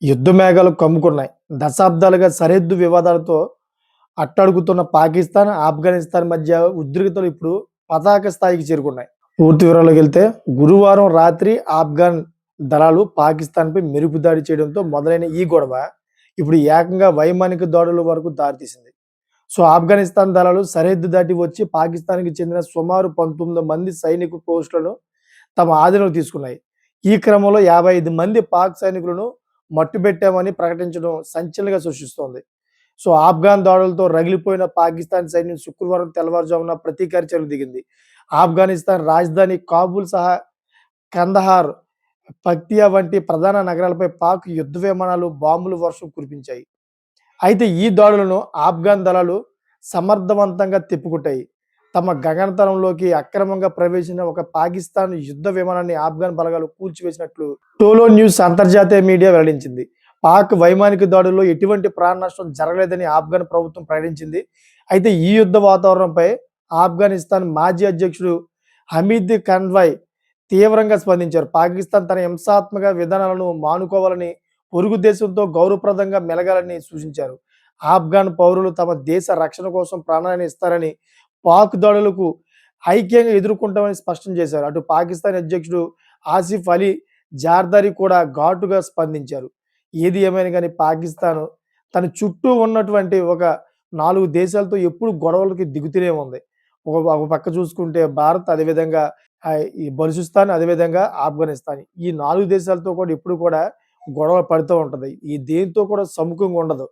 యుద్ధ మేఘాలు కమ్ముకున్నాయి. దశాబ్దాలుగా సరిహద్దు వివాదాలతో అట్టడుగుతున్న పాకిస్తాన్, ఆఫ్ఘనిస్తాన్ మధ్య ఉద్రిక్తతలు ఇప్పుడు పతాక స్థాయికి చేరుకున్నాయి. పూర్తి వివరాల్లోకెళ్తే గురువారం రాత్రి ఆఫ్ఘన్ దళాలు పాకిస్తాన్‌పై మెరుపు దాడి చేయడంతో మొదలైన ఈ గొడవ ఇప్పుడు ఏకంగా వైమానిక దాడుల వరకు దారితీసింది. ఆఫ్ఘనిస్తాన్ దళాలు సరిహద్దు దాటి వచ్చి పాకిస్తాన్‌కి చెందిన సుమారు 19 మంది సైనిక పోస్టులను తమ ఆధీనంలోకి తీసుకున్నాయి. ఈ క్రమంలో 55 మంది పాక్ సైనికులను మట్టుబెట్టామని ప్రకటించడం సంచలనంగా సృష్టిస్తోంది. ఆఫ్ఘాన్ దాడులతో రగిలిపోయిన పాకిస్తాన్ సైన్యం శుక్రవారం తెల్లవారుజామున ప్రతీకార చర్యలకు దిగింది. ఆఫ్ఘనిస్తాన్ రాజధాని కాబూల్ సహా కందహార్, పక్తియా వంటి ప్రధాన నగరాలపై పాక్ యుద్ధ విమానాలు బాంబుల వర్షం కురిపించాయి. అయితే ఈ దాడులను ఆఫ్ఘాన్ దళాలు సమర్థవంతంగా తిప్పికొట్టాయి. తమ గగనతలంలోకి అక్రమంగా ప్రవేశించిన ఒక పాకిస్తాన్ యుద్ధ విమానాన్ని ఆఫ్ఘాన్ బలగాలు కూల్చివేసినట్లు టోలో న్యూస్ అంతర్జాతీయ మీడియా వెల్లడించింది. పాక్ వైమానిక దాడుల్లో ఎటువంటి ప్రాణ నష్టం జరగలేదని ఆఫ్ఘన్ ప్రభుత్వం ప్రకటించింది. అయితే ఈ యుద్ధ వాతావరణంపై ఆఫ్ఘనిస్తాన్ మాజీ అధ్యక్షుడు హమీద్ కన్వాయ్ తీవ్రంగా స్పందించారు. పాకిస్తాన్ తన హింసాత్మక విధానాలను మానుకోవాలని, పొరుగు దేశంతో గౌరవప్రదంగా మెలగాలని సూచించారు. ఆఫ్ఘన్ పౌరులు తమ దేశ రక్షణ కోసం ప్రాణాలను ఇస్తారని, పాక్ దాడులకు ఐక్యంగా ఎదుర్కొంటామని స్పష్టం చేశారు. అటు పాకిస్తాన్ అధ్యక్షుడు ఆసిఫ్ అలీ జార్దారి కూడా ఘాటుగా స్పందించారు. ఏది ఏమైనా కానీ పాకిస్తాన్ తన చుట్టూ ఉన్నటువంటి ఒక 4 దేశాలతో ఎప్పుడు గొడవలకి దిగుతూనే ఉంది. ఒక పక్క చూసుకుంటే భారత్, అదేవిధంగా ఈ బలుచిస్తాన్, అదేవిధంగా ఆఫ్ఘనిస్తాన్. ఈ 4 దేశాలతో కూడా ఎప్పుడు కూడా గొడవ పడుతూ ఉంటది. ఈ దేనితో కూడా సముఖంగా ఉండదు.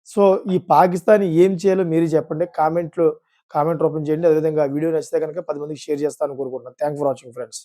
సో, ఈ పాకిస్తాన్ ఏం చేయాలో మీరే చెప్పండి. కామెంట్ రూపం చేయండి. అదేవిధంగా వీడియో నచ్చితే గనుక 10 మందికి షేర్ చేస్తారని కోరుకుంటున్నాను. Thanks for watching friends.